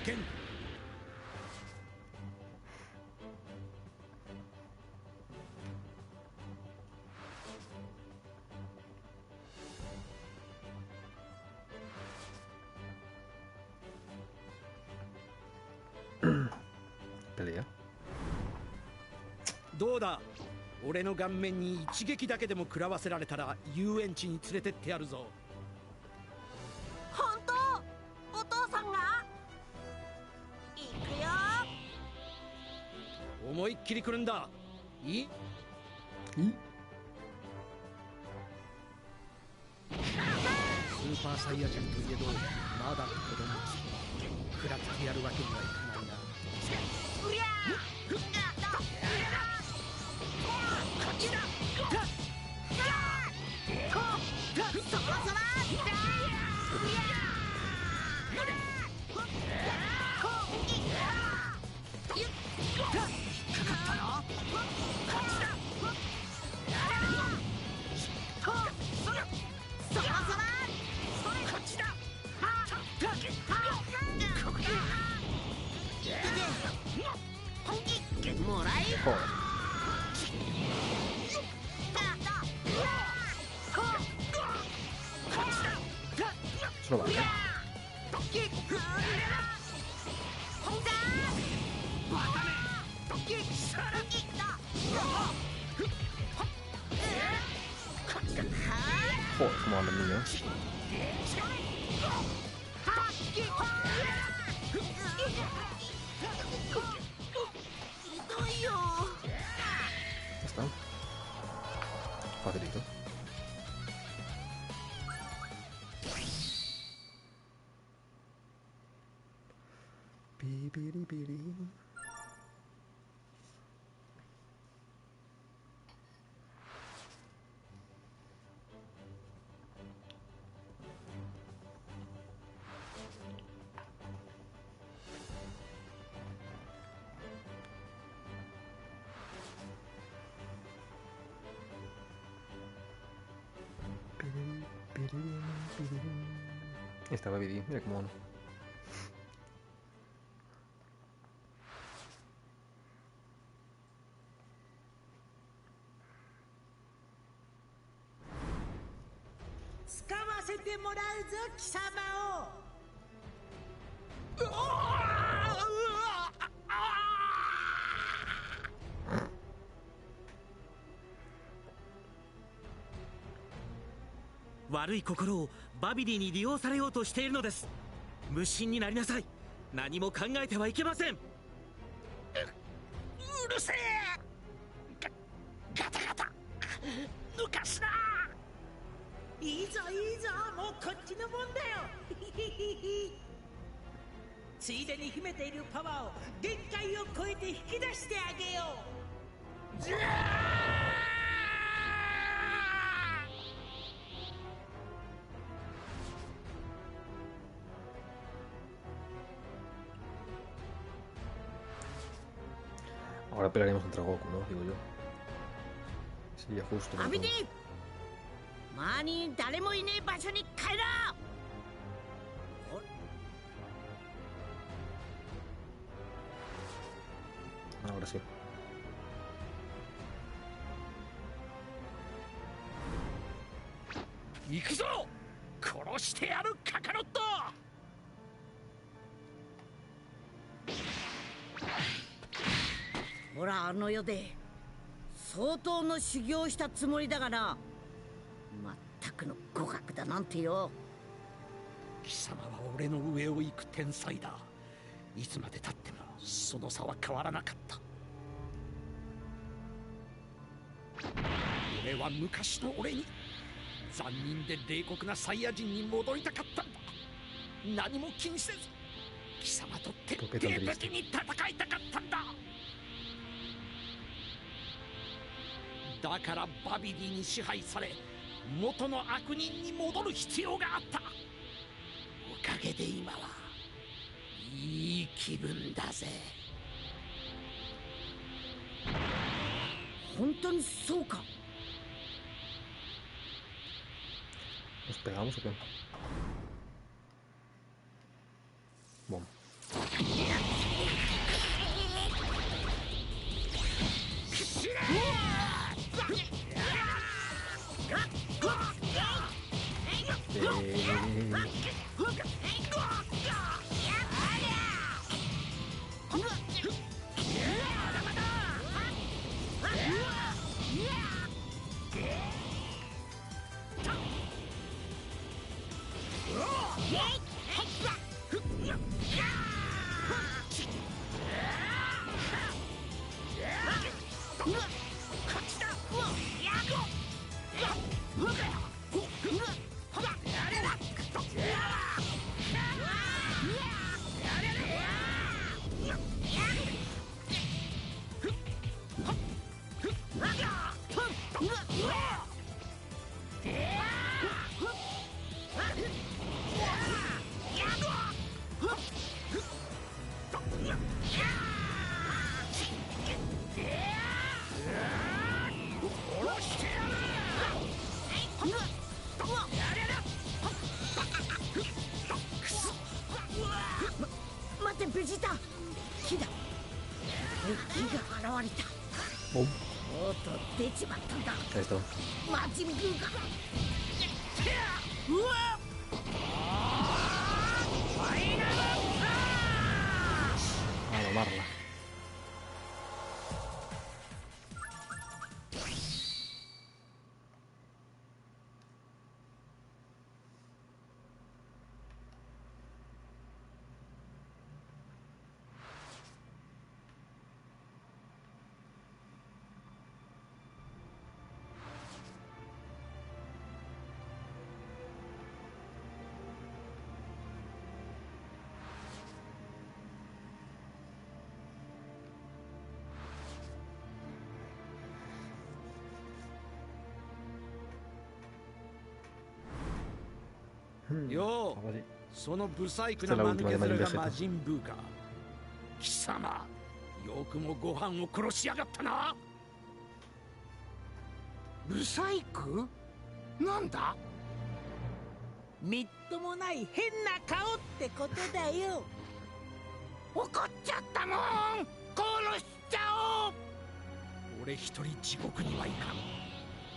剣。Pelea. どうだ、俺の顔面に一撃だけでも食らわせられたら遊園地に連れてってやるぞ。本当？お父さんが？行くよ。思いっきり来るんだ。いい？スーパーサイヤ人といえどまだ子供。食らってやるわけにはいかないな。うりゃー！こっちだ！そろそろ！もらい。Solo vale. Joder, cómo anda el niño. Ya está. Facilito. Pipiripiri. Estaba Bidi, mira cómo no.「悪い心をバビディに利用されようとしているのです。無心になりなさい。何も考えてはいけません。」うるせえ。ガタガタ抜かすな。いいぞいいぞ、もうこっちのもんだよ。ついでに秘めているパワーを限界を超えて引き出してあげよう。Ahora pelearemos contra Goku, ¿no? Digo yo. Sería justo. アビディ、マーに誰もいねえ場所に帰ろう。 Ahora sí. 行くぞ。殺してやるカカロット。ほら、あの世で相当の修行したつもりだがな。まったくの互角だなんてよ。貴様は俺の上を行く天才だ。いつまでたってもその差は変わらなかった。俺は昔の俺に残忍で冷酷なサイヤ人に戻りたかったんだ。何も気にせず貴様と徹底的に戦いたかったんだ。だからバビディに支配され元の悪人に戻る必要があった。おかげで今はいい気分だぜ。本当にそうか。 ¿Nos pegamos o qué? Bom. 待ってベジータ、木だ。木が現れた。Oh, おっと出ちまったんだ。 ahí está. マジンブーが。うわA domarla. Hmm, よ algo así. う、そのブサイクな間抜け面が魔人ブーか。貴様、よくもご飯を殺しやがったな。ブサイク？なんだ？みっともない変な顔ってことだよ。怒っちゃったもん。殺しちゃおう。俺一人地獄にはいかん。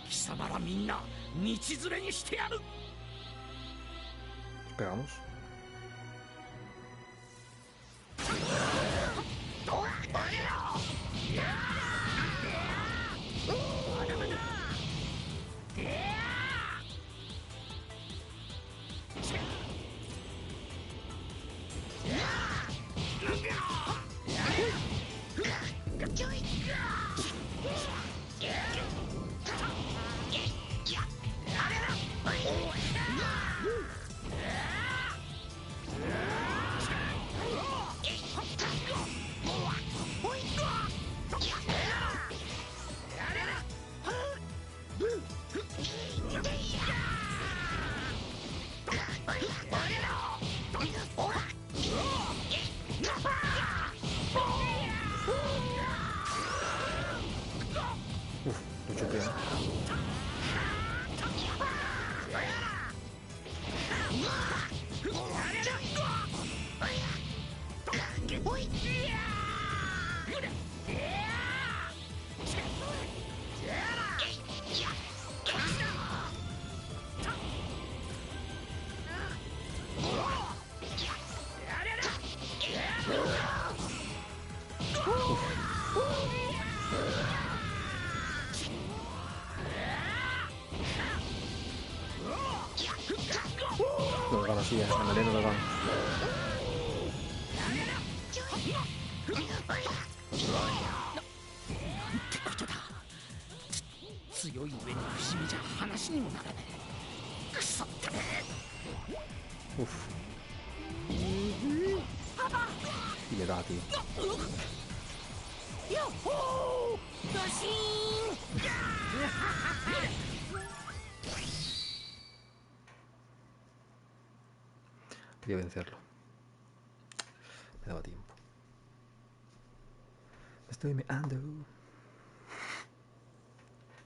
貴様らみんな道連れにしてやる。Pegamos. Lo choqué. Lo gano así, en la arena lo gano. ってことだ。強い上に不死身じゃ話にもならねえ。くそったね。 Uf. Y le da, tío. よっほードシーン。 Quería vencerlo. Me daba tiempo. Me estoy meando.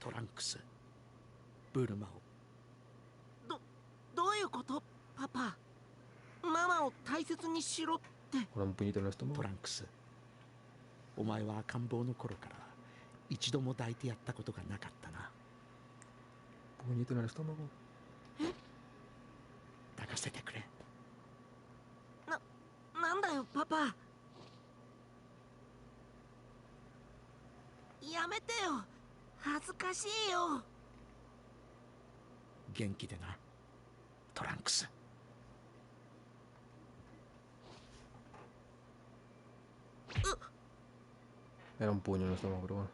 トランクス、ブルマを。どういうこと？パパ、ママを大切にしろって。 Ahora un puñito en el estómago. トランクス、お前は赤ん坊の頃から一度も抱いてやったことがなかったな。 Puñito en el estómago. 抱かせてくれ。なんだよパパ。やめてよ、恥ずかしいよ。元気でな、トランクス。 Era un puño en el estómago, pero bueno.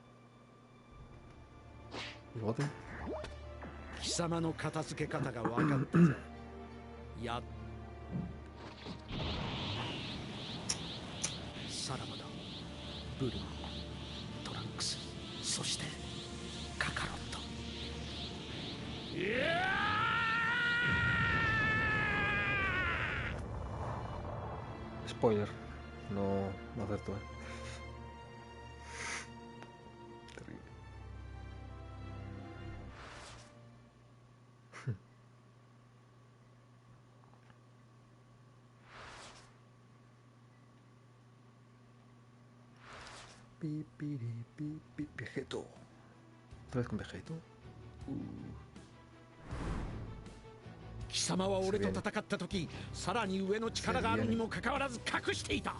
¿Y bote? 貴様の片付け方が分かったぜ。やさらばだ。ブルマ、トランクス、そしてカカロット。Spoiler. No, no acerto, Terrible. Vegeto. ¿Otra vez con Vegeto? 貴様は俺と戦った時、さらに上の力があるにもかかわらず隠していた。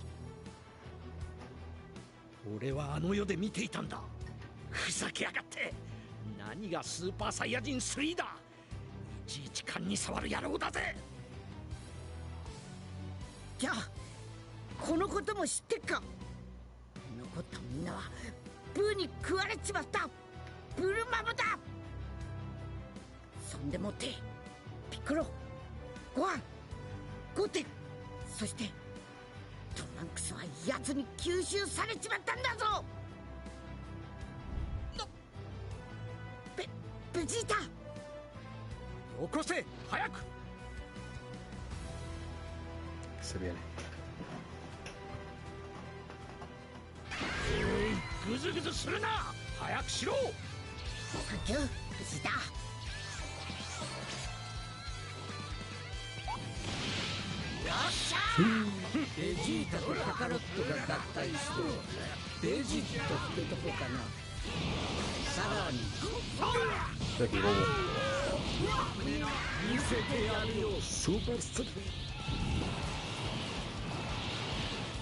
俺はあの世で見ていたんだ。ふざけやがって。何がスーパーサイヤ人3だ。いちいち勘に触る野郎だぜ。じゃあこのことも知ってっか。残ったみんなはブーに食われちまった。ブルマムだ。そんでもってピッコロ、ゴアン、ゴテ、そしてトランクスは奴に吸収されちまったんだぞ。ベジータ、よこせ早く。 Se viene. ぐずぐずするな。早くしろ。サンキューベジータ。よっしゃー。ベジータとカカロットが合体してベジットってとこかな。さらに Estoy aquí, bobo. 見せてやるよスーパーストリート。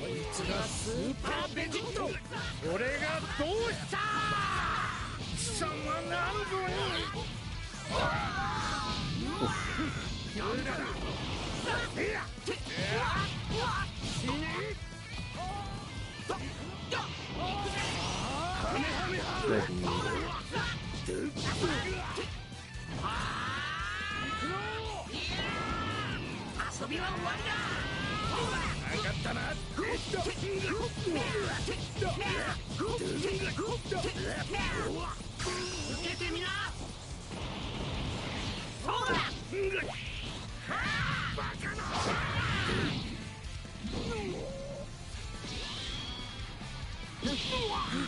こいつがスーパーベジット。俺がどうした貴様何度に。遊びは終わりだ。分かったな。受けてみな。そうだ。バカな。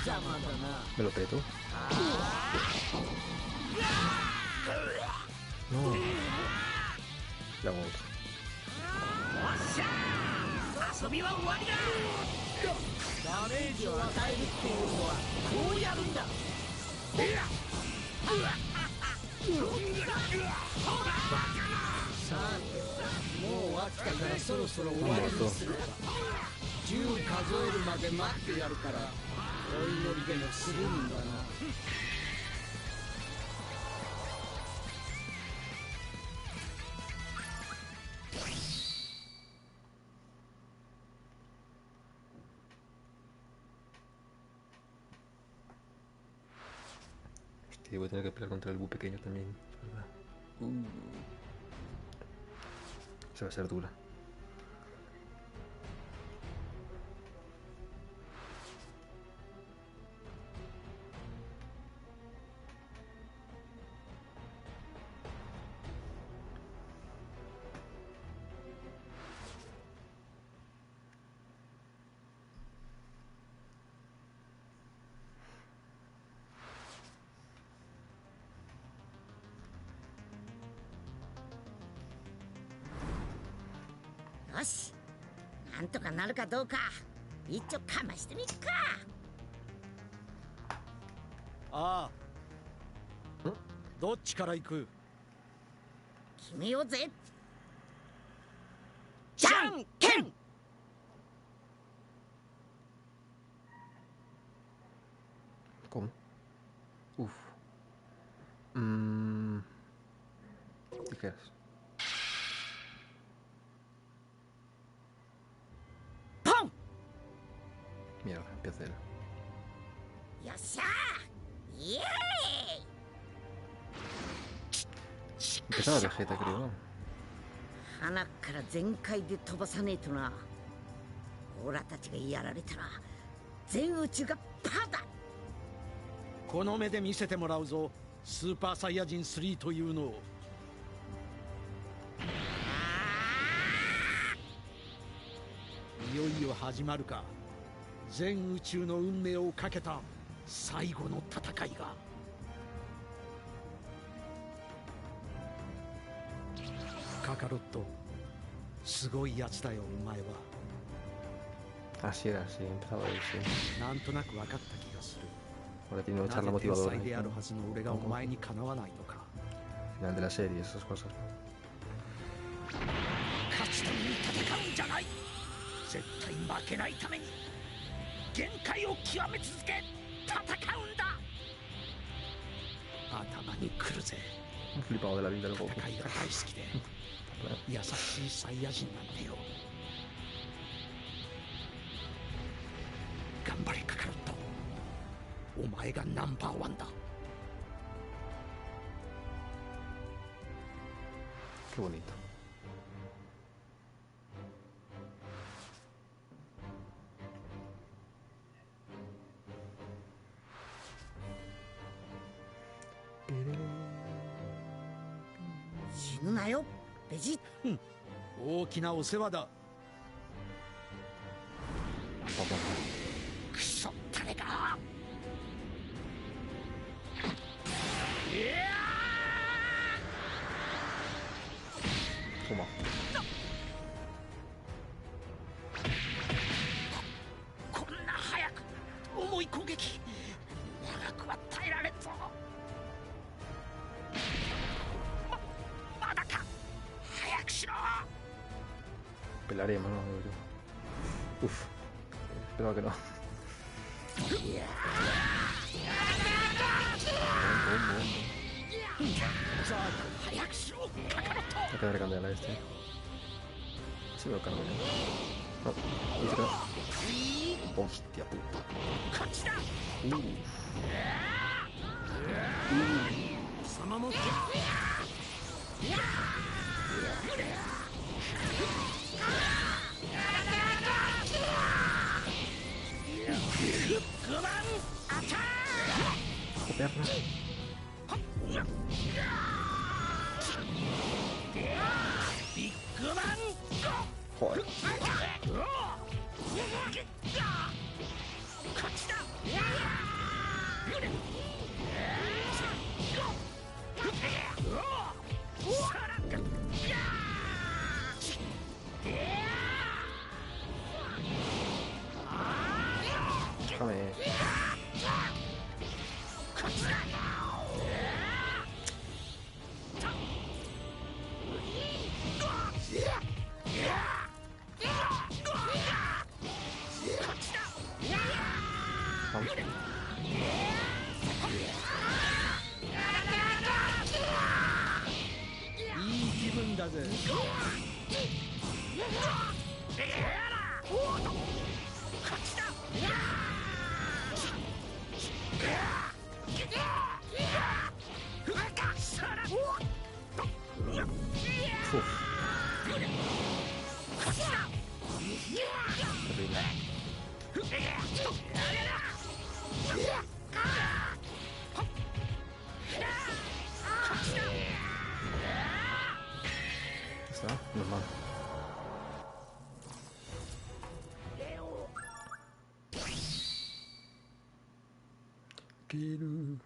邪魔だな。 Me lo peto. No. Le hago otro. 遊びは終わりだ。ダメージを与えるっていうのはこうやるんだ。さあもう飽きたからそろそろ終わりにするか。10数えるまで待ってやるからお祈りでもするんだな。Hostia, voy a tener que pelear contra el Bu pequeño también, ¿verdad? Se va a ser dura. よし、なんとかなるかどうか一丁かましてみっか。ああ。どっちから行く。決めようぜ。じゃんけん。¿Cómo? Uf. Tijeras. ¡Pum! Mierda, empieza él. ¡Yo sé! ¡Yay! Empezaba Vegeta, creo, ¿no? 鼻から全開で飛ばさねえとな。オラたちがやられたら全宇宙がパーだ。この目で見せてもらうぞ。スーパーサイヤ人3というのを。いよいよ始まるか。全宇宙の運命をかけた最後の戦いが。カカロット、すごいやつだよお前は。 Así era, sí, empezaba ahí, sí. なんとなく分かった気がする。 Ahora tiene una な charla ぜ天 motivadora 才 ahí, である ¿no? はずの俺がお前にかなわないのか。 Final de la serie, esas cosas. 勝つために戦うんじゃない。絶対負けないために限界を極め続け戦うんだ。頭に来るぜ。 Un flipado de la vida del Goku. 戦いが大好きで優しいサイヤ人なんてよ。頑張れカカロット、お前がナンバーワンだ。 Qué bonito. "死ぬなよベジ。大きなお世話だ。クソったれか。いや Toma. こんな早く重い攻撃長くは耐えられんぞ。まだか。早くしろ。 Pelearemos, ¿no? Digo yo. Uf. Esperaba que no. Bom, bom, bom. ザーク早くしろカカロット。 Hay que darle candela a este. Sí me lo cargo ya. No, dice que no. Hostia puta. こっちだ。 貴様も グマンアタック。 Perra.ビッグマン Joder. こっちだ。 Déjame. Vamos. いい気分だぜ。Uf. Terrible. Está, normal. Quiero.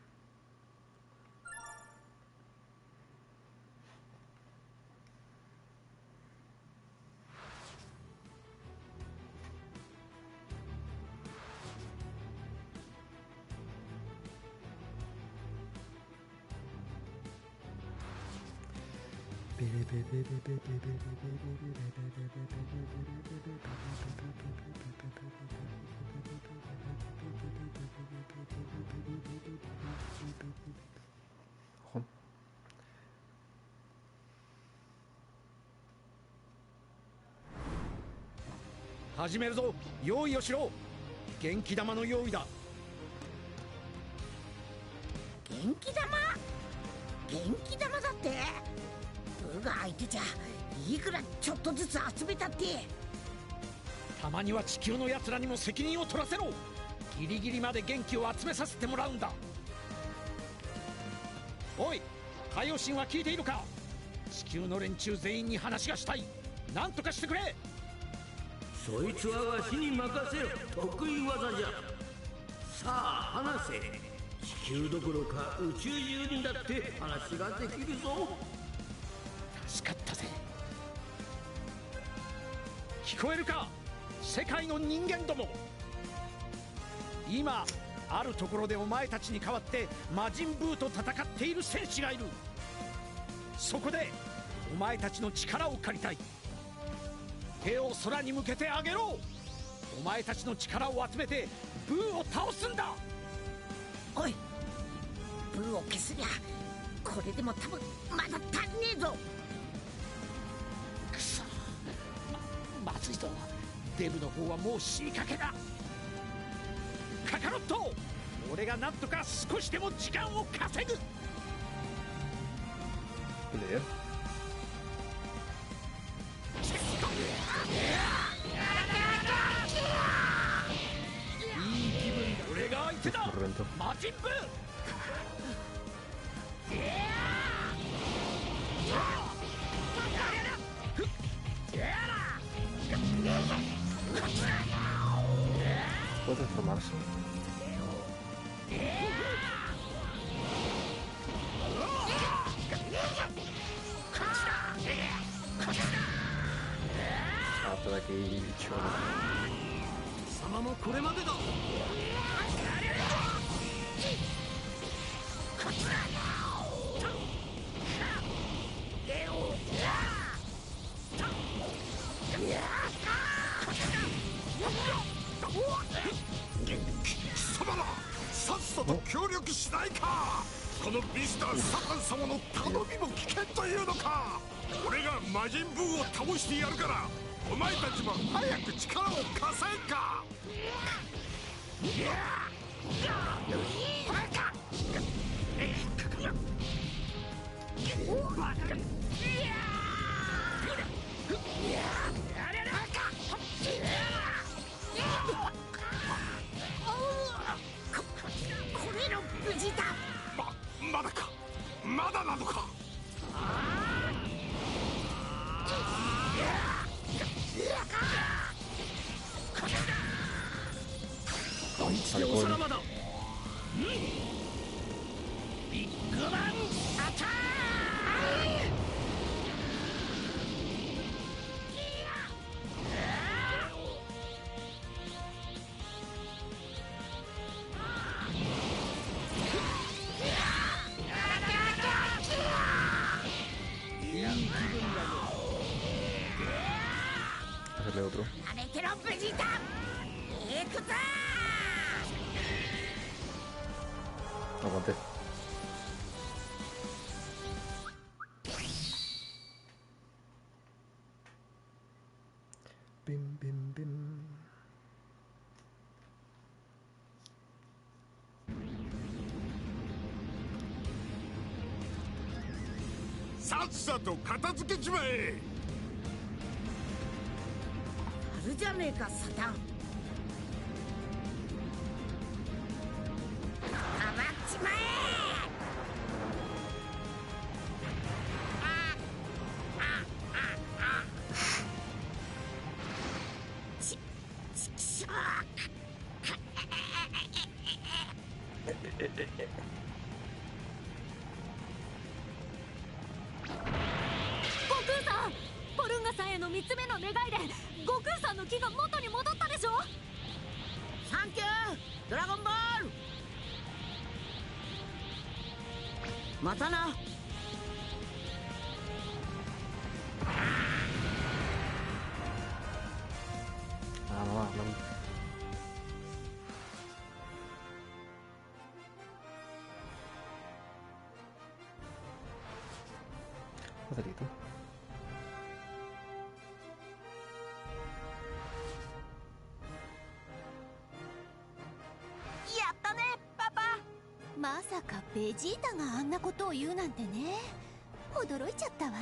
Ojo. 始めるぞ。用意をしろ。元気玉の用意だ。元気玉元気玉だって。ブーが相手じゃいくらちょっとずつ集めたって。たまには地球の奴らにも責任を取らせろ。ギリギリまで元気を集めさせてもらうんだ。おい、海洋神は聞いているか。地球の連中全員に話がしたい。なんとかしてくれ。そいつはわしに任せよ。得意技じゃ。さあ話せ。地球どころか宇宙中にだって話ができるぞ。助かったぜ。聞こえるか、世界の人間ども。今あるところでお前たちに代わって魔人ブーと戦っている戦士がいる。そこでお前たちの力を借りたい。手を空に向けてあげろ。お前たちの力を集めてブーを倒すんだ。おい、ブーを消すにゃこれでも多分まだ足んねえぞ。くそ、まずいぞ。デブの方はもう死にかけだ。カカロット、俺がなんとか少しでも時間を稼ぐ。Beleza. いい気分、俺が相手だ。魔人ブー。Puede transformarse. Salta daqui, bicho. 貴様もこれまでだ。貴様ら、さっさと協力しないか。このミスター・サタン様の頼みも危険というのか。俺が魔人ブーを倒してやるから、お前たちも早く力を貸せんか。これの無事だ。まだか。まだなのか。一度おさらばだ。ビッグバンアタック。Hacerle otro. あれけろ無事だ。行くぞ。Aguante. Bim, bim, bim. さっさと片付けちまえ。あるじゃねえかサタン。かまっちまえ。ちくしょう。悟空さん、ポルンガさんへの3つ目の願いで悟空さんの木が元に戻ったでしょ。サンキュードラゴンボール。またな。Ah, no, no. Facilito. やったねパパ。まさかベジータがあんなことを言うなんてね。驚いちゃったわ。